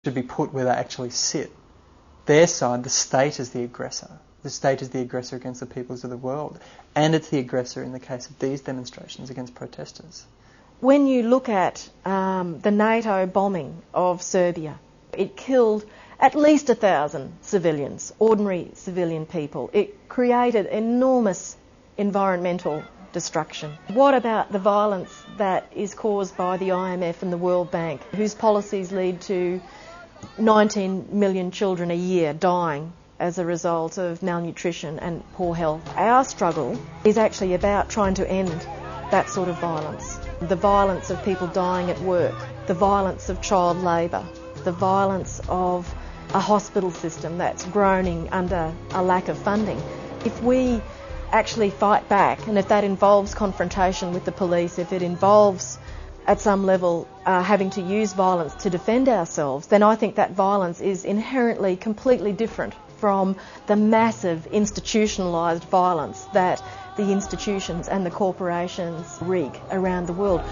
should be put where they actually sit. Their side, the state is the aggressor. The state is the aggressor against the peoples of the world, and it's the aggressor in the case of these demonstrations against protesters. When you look at the NATO bombing of Serbia, it killed at least 1,000 civilians, ordinary civilian people. It created enormous environmental destruction. What about the violence that is caused by the IMF and the World Bank, whose policies lead to 19 million children a year dying as a result of malnutrition and poor health? Our struggle is actually about trying to end that sort of violence. The violence of people dying at work, the violence of child labour, the violence of a hospital system that's groaning under a lack of funding. If we actually fight back, and if that involves confrontation with the police, if it involves at some level having to use violence to defend ourselves, then I think that violence is inherently completely different from the massive institutionalised violence that the institutions and the corporations wreak around the world.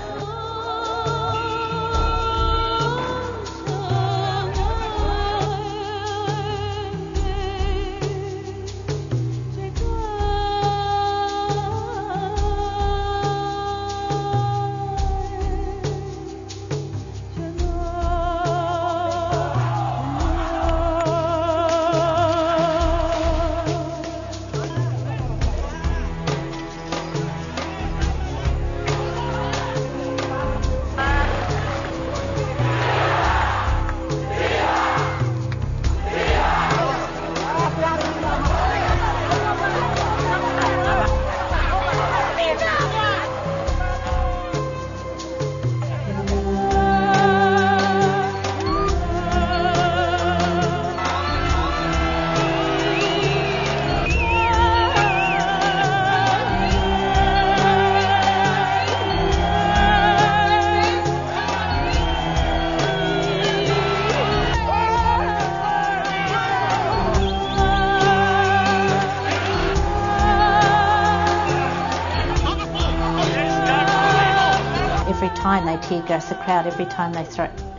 Every time they tear gas a crowd, every time they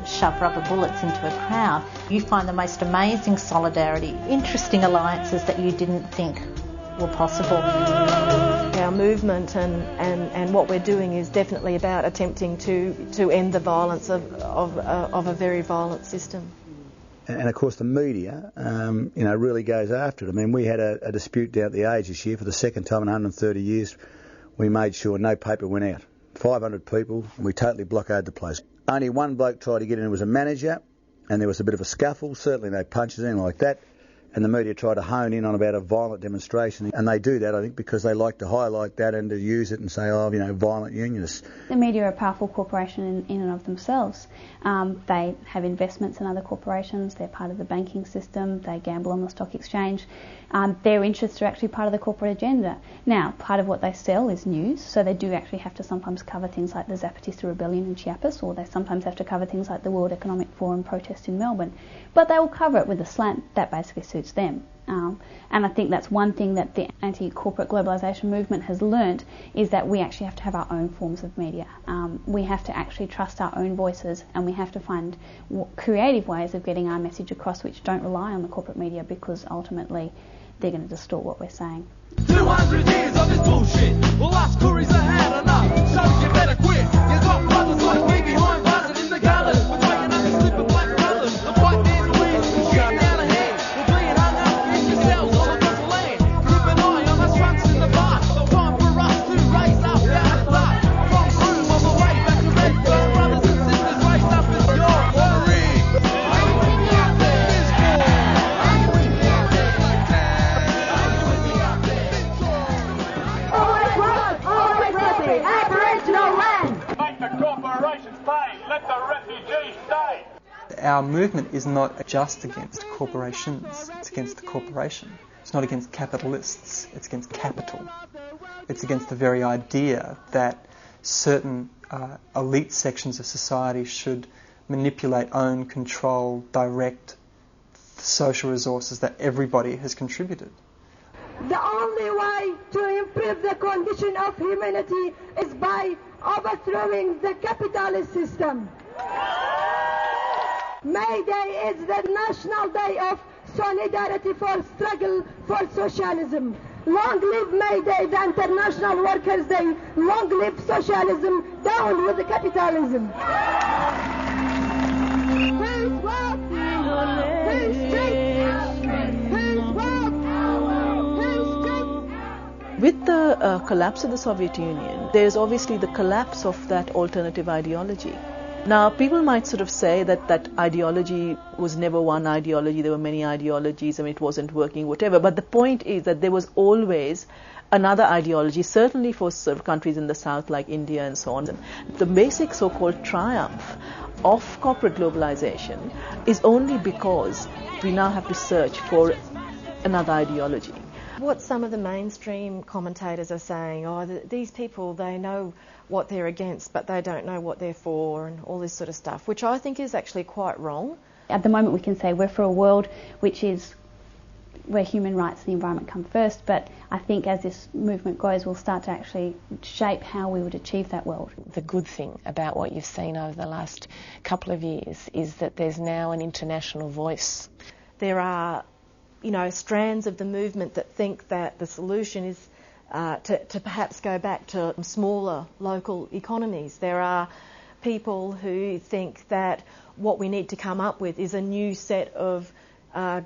shove rubber bullets into a crowd, you find the most amazing solidarity, interesting alliances that you didn't think were possible. Our movement and what we're doing is definitely about attempting to end the violence of a very violent system. And of course the media, really goes after it. I mean, we had a dispute down at the Age this year. For the second time in 130 years, we made sure no paper went out. 500 people, and we totally blockaded the place. Only one bloke tried to get in, it was a manager, and there was a bit of a scuffle, certainly no punches in like that, and the media tried to hone in on about a violent demonstration, and they do that, I think, because they like to highlight that and to use it and say, violent unionists. The media are a powerful corporation in and of themselves. They have investments in other corporations, they're part of the banking system, they gamble on the stock exchange. Their interests are actually part of the corporate agenda. Now, part of what they sell is news, so they do actually have to sometimes cover things like the Zapatista rebellion in Chiapas, or they sometimes have to cover things like the World Economic Forum protest in Melbourne. But they will cover it with a slant that basically suits them. And I think that's one thing that the anti-corporate globalisation movement has learnt, is that we actually have to have our own forms of media. We have to actually trust our own voices, and we have to find creative ways of getting our message across which don't rely on the corporate media, because ultimately they're going to distort what we're saying. 200 years of this bullshit. Well, us Tories have had enough, so you better quit. You got brothers like me behind bars and in the galleys. We're taking up the slip of black brothers. The white man's win, we're shooting out of hand. We're being hung up in yourselves all across the land. Keep an eye on us trunks in the bar. Time for us to raise up out of dark. From Broome all the way back to Redfern, brothers and sisters, raise up as your worry. Let the refugees stay. Our movement is not just against corporations, it's against the corporation. It's not against capitalists, it's against capital. It's against the very idea that certain elite sections of society should manipulate, own, control, direct the social resources that everybody has contributed. The only way to improve the condition of humanity is by overthrowing the capitalist system. May Day is the National Day of Solidarity for Struggle for Socialism. Long live May Day, the International Workers' Day. Long live socialism. Down with the capitalism. Who's what? Who's street? Who's what? Who's street? With the collapse of the Soviet Union, there's obviously the collapse of that alternative ideology. Now, people might sort of say that that ideology was never one ideology, there were many ideologies, and it wasn't working, whatever. But the point is that there was always another ideology, certainly for sort of countries in the South like India and so on. The basic so-called triumph of corporate globalization is only because we now have to search for another ideology. What some of the mainstream commentators are saying, these people, they know what they're against, but they don't know what they're for, and all this sort of stuff, which I think is actually quite wrong. At the moment we can say we're for a world where human rights and the environment come first, but I think as this movement grows we'll start to actually shape how we would achieve that world. The good thing about what you've seen over the last couple of years is that there's now an international voice. There are strands of the movement that think that the solution is to perhaps go back to smaller local economies. There are people who think that what we need to come up with is a new set of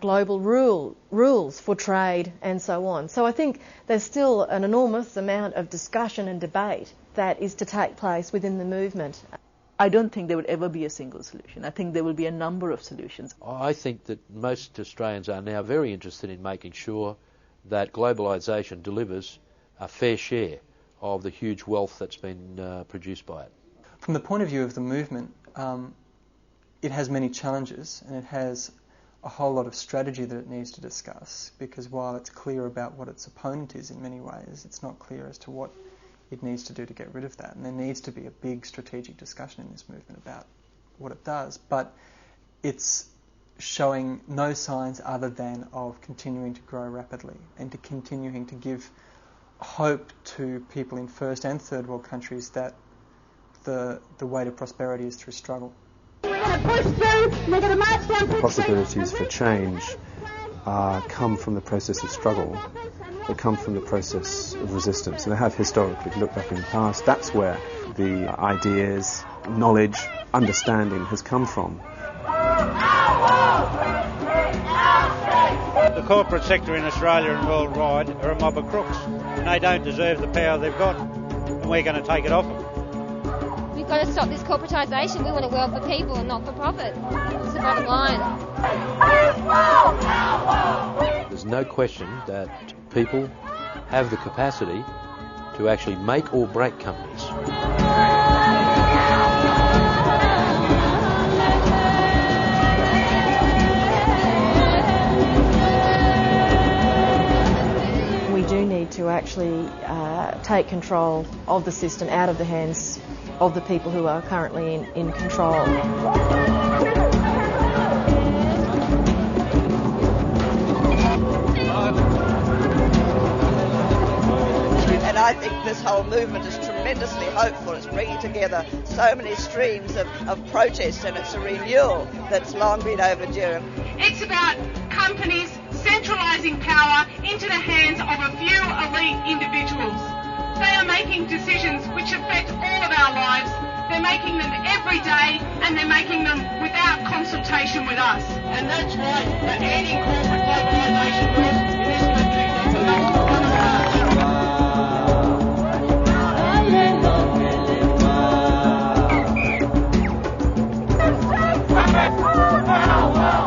global rules for trade and so on. So I think there's still an enormous amount of discussion and debate that is to take place within the movement. I don't think there would ever be a single solution. I think there will be a number of solutions. I think that most Australians are now very interested in making sure that globalisation delivers a fair share of the huge wealth that's been produced by it. From the point of view of the movement, it has many challenges, and it has a whole lot of strategy that it needs to discuss, because while it's clear about what its opponent is in many ways, it's not clear as to what it needs to do to get rid of that. And there needs to be a big strategic discussion in this movement about what it does. But it's showing no signs other than of continuing to grow rapidly and to continuing to give hope to people in first and third world countries that the way to prosperity is through struggle. We're going to push through. We're going to march down. Possibilities for change come from the process of struggle. They come from the process of resistance, and they have historically. If you look back in the past, that's where the ideas, knowledge, understanding has come from. The corporate sector in Australia and worldwide are a mob of crooks, and they don't deserve the power they've got, and we're going to take it off them. We've got to stop this corporatisation. We want a world for people and not for profit. That's the bottom line. There's no question that people have the capacity to actually make or break companies. We do need to actually take control of the system out of the hands of the people who are currently in control. And I think this whole movement is tremendously hopeful. It's bringing together so many streams of protest, and it's a renewal that's long been overdue. It's about companies centralising power into the hands of a few elite individuals. They are making decisions which affect all of our lives. They're making them every day, and they're making them without consultation with us. And that's why the anti-corporate globalisation laws in this country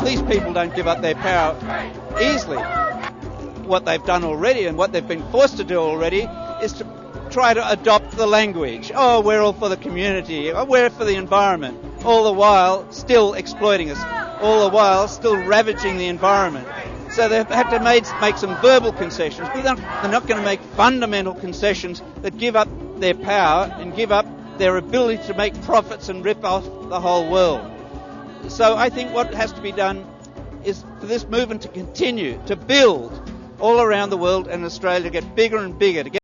These people don't give up their power easily. What they've done already and what they've been forced to do already is to try to adopt the language. Oh, we're all for the community. Oh, we're for the environment. All the while still exploiting us. All the while still ravaging the environment. So they've had to make some verbal concessions. They're not going to make fundamental concessions that give up their power and give up their ability to make profits and rip off the whole world. So I think what has to be done is for this movement to continue to build all around the world, and Australia to get bigger and bigger, to get